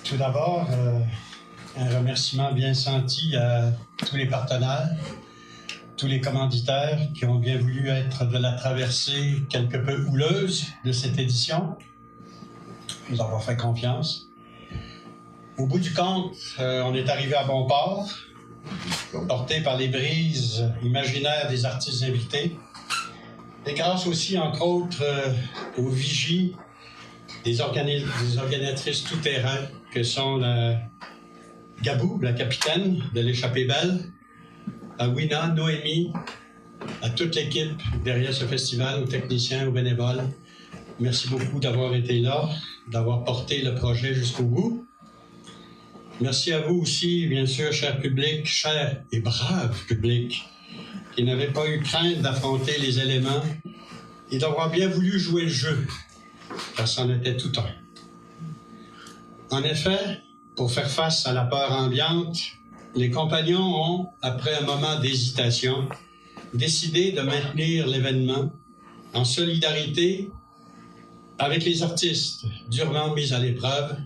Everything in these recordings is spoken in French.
Tout d'abord, un remerciement bien senti à tous les partenaires, tous les commanditaires qui ont bien voulu être de la traversée quelque peu houleuse de cette édition. Nous avons fait confiance. Au bout du compte, on est arrivé à bon port, porté par les brises imaginaires des artistes invités, et grâce aussi, entre autres, aux vigies des organisatrices tout-terrain que sont la Gabou, la capitaine de l'Échappée Belle, à Wina, Noémie, à toute l'équipe derrière ce festival, aux techniciens, aux bénévoles. Merci beaucoup d'avoir été là, d'avoir porté le projet jusqu'au bout. Merci à vous aussi, bien sûr, cher public, cher et brave public, qui n'avez pas eu crainte d'affronter les éléments et d'avoir bien voulu jouer le jeu, car c'en était tout un. En effet, pour faire face à la peur ambiante, les compagnons ont, après un moment d'hésitation, décidé de maintenir l'événement en solidarité avec les artistes durement mis à l'épreuve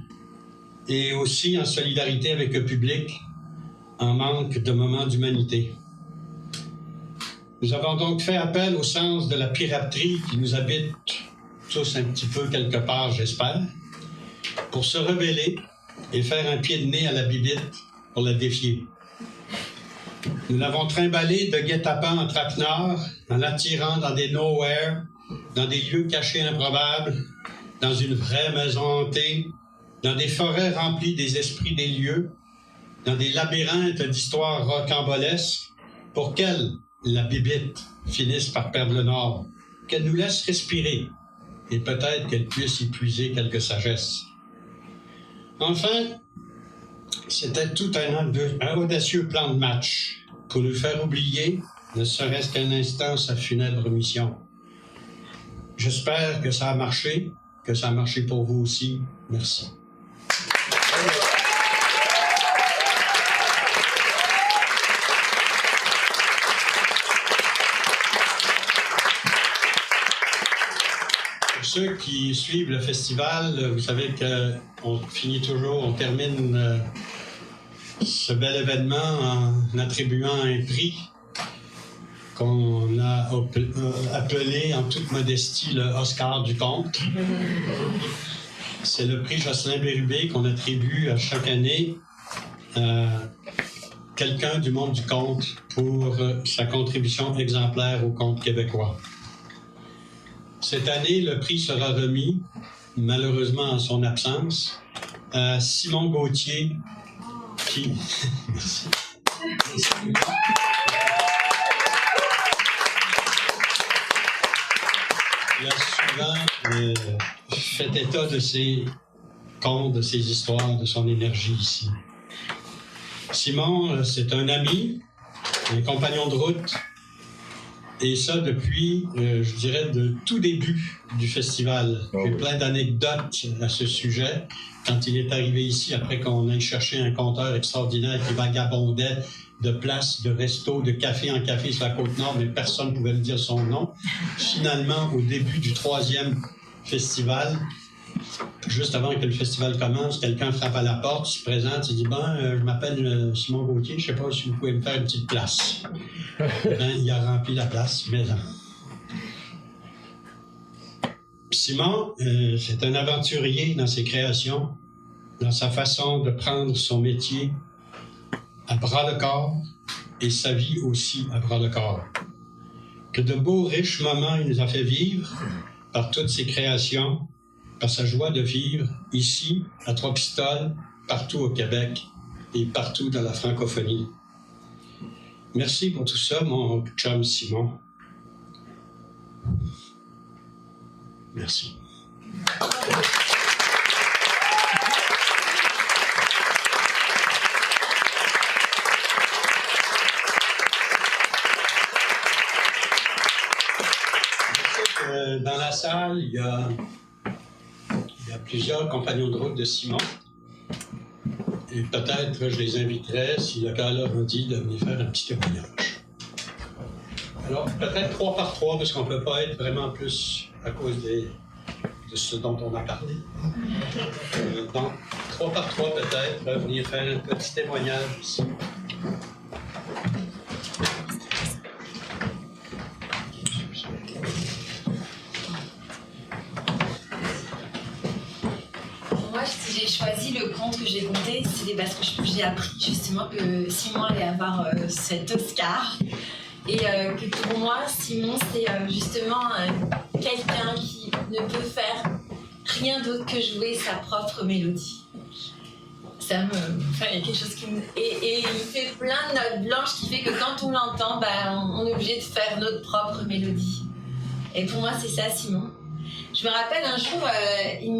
et aussi en solidarité avec le public en manque de moments d'humanité. Nous avons donc fait appel au sens de la piraterie qui nous habite tous un petit peu quelque part, j'espère, pour se rebeller et faire un pied de nez à la bibite pour la défier. Nous l'avons trimballé de guet-apens en traquenard, en l'attirant dans des nowhere, dans des lieux cachés improbables, dans une vraie maison hantée, dans des forêts remplies des esprits des lieux, dans des labyrinthes d'histoires rocambolesques, pour qu'elle, la bibite, finisse par perdre le nord, qu'elle nous laisse respirer, et peut-être qu'elle puisse y puiser quelque sagesse. Enfin, c'était tout un audacieux plan de match pour nous faire oublier, ne serait-ce qu'un instant, sa funèbre mission. J'espère que ça a marché pour vous aussi. Merci. Pour ceux qui suivent le festival, vous savez qu'on termine ce bel événement en attribuant un prix qu'on a appelé en toute modestie le Oscar du conte. C'est le prix Jocelyn Bérubé qu'on attribue à chaque année à quelqu'un du monde du conte pour sa contribution exemplaire au conte québécois. Cette année, le prix sera remis, malheureusement en son absence, à Simon Gauthier, qui... Il a souvent fait état de ses contes, de ses histoires, de son énergie ici. Simon, c'est un ami, un compagnon de route, et ça depuis, je dirais, de tout début du festival. J'ai plein d'anecdotes à ce sujet. Quand il est arrivé ici, après qu'on aille chercher un conteur extraordinaire qui vagabondait de place, de resto, de café en café sur la Côte-Nord, mais personne ne pouvait me dire son nom. Finalement, au début du 3e festival, juste avant que le festival commence, quelqu'un frappe à la porte, il se présente, il dit « je m'appelle Simon Gauthier, je ne sais pas si vous pouvez me faire une petite place. » Il a rempli la place, mais non. Simon, c'est un aventurier dans ses créations, dans sa façon de prendre son métier à bras-le-corps et sa vie aussi à bras-le-corps. Que de beaux, riches moments il nous a fait vivre par toutes ses créations, par sa joie de vivre ici, à Trois-Pistoles, partout au Québec et partout dans la francophonie. Merci pour tout ça, mon chum Simon. Merci. Dans la salle, il y a plusieurs compagnons de route de Simon. Et peut-être je les inviterai, si le cas leur a dit, de venir faire un petit témoignage. Alors, peut-être 3 par 3, parce qu'on ne peut pas être vraiment plus à cause des de ce dont on a parlé. Donc, 3 par 3 peut-être, venir faire un petit témoignage ici. Moi, si j'ai choisi le conte que j'ai compté, c'est parce que j'ai appris justement que Simon allait avoir cet Oscar. Et que pour moi, Simon, c'est justement quelqu'un qui ne peut faire rien d'autre que jouer sa propre mélodie. Ça me... Enfin, il y a quelque chose qui me... Et il fait plein de notes blanches qui fait que quand on l'entend, on est obligé de faire notre propre mélodie. Et pour moi, c'est ça, Simon. Je me rappelle un jour, il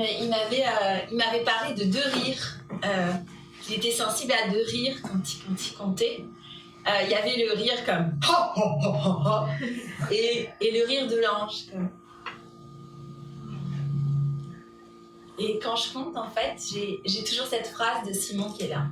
m'avait parlé de 2 rires. Il était sensible à 2 rires quand il comptait. Il y avait le rire comme ha, ha, ha, ha, ha, et le rire de l'ange comme. Et quand je compte, en fait, j'ai toujours cette phrase de Simon qui est là.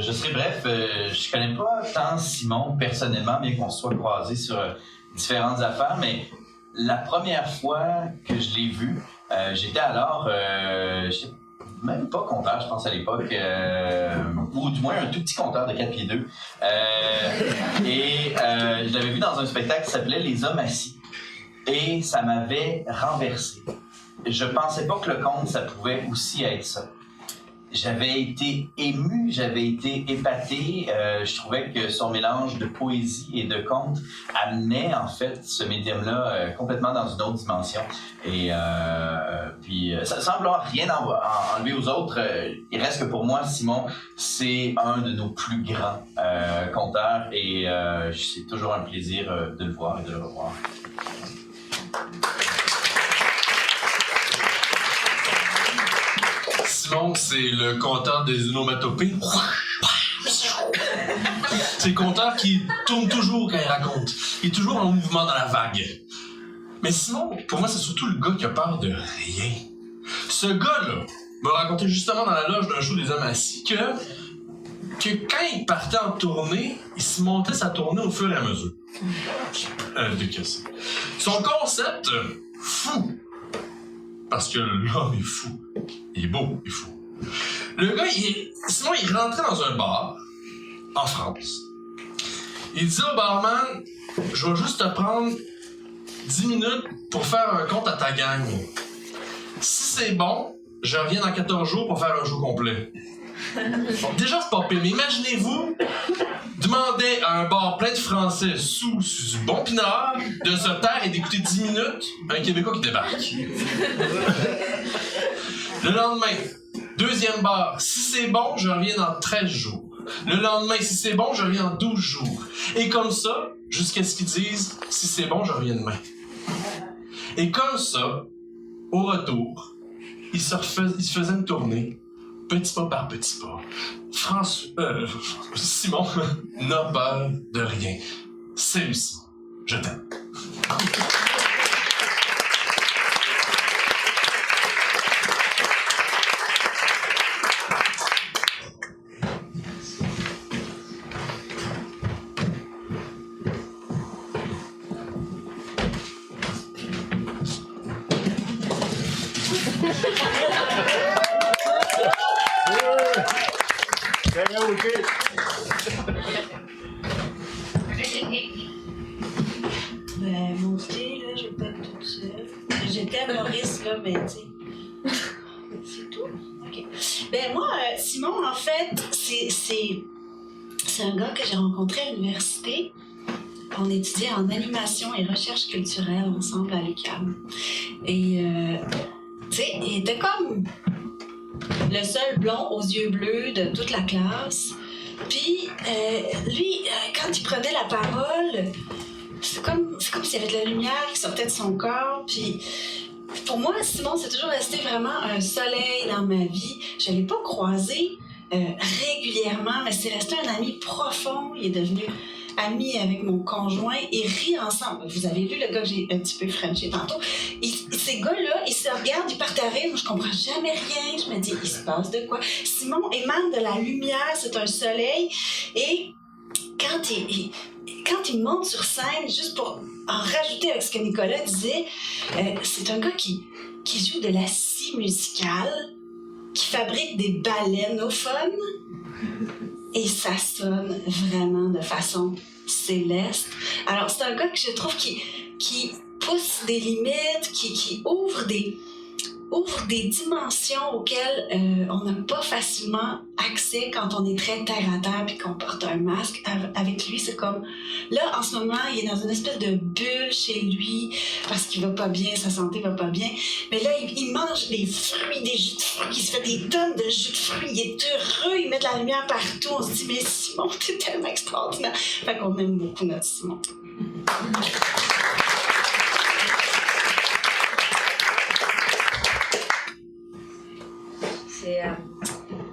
Je serai bref, je connais pas tant Simon personnellement, bien qu'on se soit croisés sur différentes affaires, mais la première fois que je l'ai vu, j'étais alors, j'étais même pas compteur, je pense à l'époque, ou du moins un tout petit compteur de 4 pieds 2. Je l'avais vu dans un spectacle qui s'appelait Les Hommes assis. Et ça m'avait renversé. Je pensais pas que le conte, ça pouvait aussi être ça. J'avais été ému, j'avais été épaté. Je trouvais que son mélange de poésie et de conte amenait en fait ce médium-là complètement dans une autre dimension. Et puis, ça semble rien enlever aux autres. Il reste que pour moi, Simon, c'est un de nos plus grands conteurs et c'est toujours un plaisir de le voir et de le revoir. Simon, c'est le conteur des onomatopées. C'est le conteur qui tourne toujours quand il raconte. Il est toujours en mouvement dans la vague. Mais Simon, pour moi, c'est surtout le gars qui a peur de rien. Ce gars-là m'a raconté justement dans la loge d'un show des Hommes assis que quand il partait en tournée, il se montait sa tournée au fur et à mesure. Son concept, fou. Parce que l'homme est fou. Il est beau, il est fou. Le gars, Simon, il rentrait dans un bar, en France. Il dit au barman, je vais juste te prendre 10 minutes pour faire un compte à ta gang. Si c'est bon, je reviens dans 14 jours pour faire un show complet. Bon, déjà, c'est pas pire, mais imaginez-vous demander à un bar plein de Français sous du bon pinard de se taire et d'écouter 10 minutes un Québécois qui débarque. Le lendemain, 2e bar, si c'est bon, je reviens dans 13 jours. Le lendemain, si c'est bon, je reviens en 12 jours. Et comme ça, jusqu'à ce qu'ils disent, si c'est bon, je reviens demain. Et comme ça, au retour, il se faisait une tournée, petit pas par petit pas. Simon n'a peur de rien. Salut Simon, je t'aime. Mon thé, là, je vais pas être toute seule. J'étais Maurice, là, mais tu sais. C'est tout? OK. Moi, Simon, en fait, c'est un gars que j'ai rencontré à l'université. On étudiait en animation et recherche culturelle ensemble à l'UQAM. Et, tu sais, il était comme le seul blond aux yeux bleus de toute la classe. Puis, lui, quand il prenait la parole, c'est comme s'il y avait de la lumière qui sortait de son corps. Puis, pour moi, Simon, c'est toujours resté vraiment un soleil dans ma vie. Je ne l'ai pas croisé régulièrement, mais c'est resté un ami profond. Il est devenu ami avec mon conjoint et rit ensemble. Vous avez lu le gars que j'ai un petit peu frenché tantôt. Ces gars-là, ils se regardent, ils partent à rire. Moi, je comprends jamais rien. Je me dis, il se passe de quoi? Simon émane de la lumière, c'est un soleil. Et quand il monte sur scène, juste pour en rajouter avec ce que Nicolas disait, c'est un gars qui joue de la scie musicale, qui fabrique des ballénophones, et ça sonne vraiment de façon céleste. Alors, c'est un gars que je trouve qui pousse des limites, qui ouvre des dimensions auxquelles on n'a pas facilement accès quand on est très terre-à-terre puis qu'on porte un masque. Avec lui, c'est comme... Là, en ce moment, il est dans une espèce de bulle chez lui parce qu'il va pas bien, sa santé va pas bien. Mais là, il mange des fruits, des jus de fruits. Il se fait des tonnes de jus de fruits. Il est heureux, il met de la lumière partout. On se dit, mais Simon, t'es tellement extraordinaire. Fait qu'on aime beaucoup notre Simon.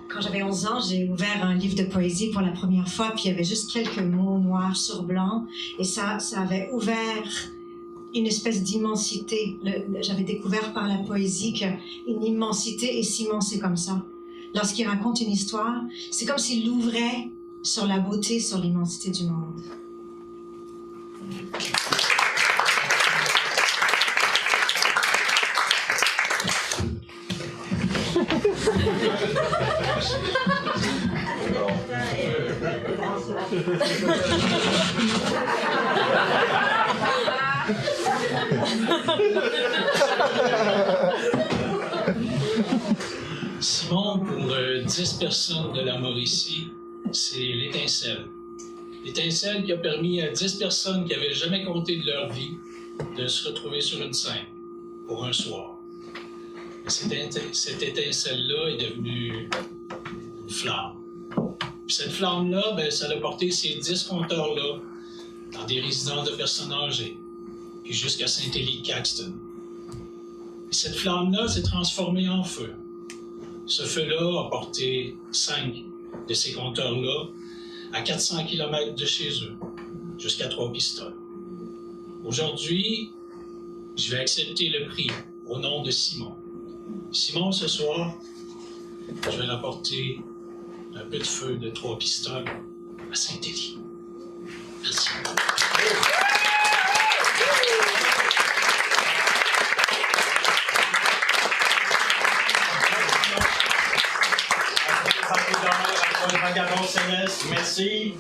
Quand j'avais 11 ans, j'ai ouvert un livre de poésie pour la première fois, puis il y avait juste quelques mots noirs sur blanc, et ça avait ouvert une espèce d'immensité. J'avais découvert par la poésie qu'une immensité, et Simon, c'est comme ça. Lorsqu'il raconte une histoire, c'est comme s'il l'ouvrait sur la beauté, sur l'immensité du monde. Simon, pour 10 personnes de la Mauricie, c'est l'étincelle. L'étincelle qui a permis à 10 personnes qui n'avaient jamais compté de leur vie de se retrouver sur une scène pour un soir. Cette étincelle-là est devenue une flamme. Puis cette flamme-là, ben, ça a porté ces 10 compteurs-là dans des résidences de personnes âgées, puis jusqu'à Saint-Élie-Caxton. Et cette flamme-là s'est transformée en feu. Ce feu-là a porté 5 de ces compteurs-là à 400 km de chez eux, jusqu'à Trois-Pistoles. Aujourd'hui, je vais accepter le prix au nom de Simon. Simon, ce soir, je vais apporter un peu de feu de Trois-Pistoles à Saint-Élie. Merci. Merci.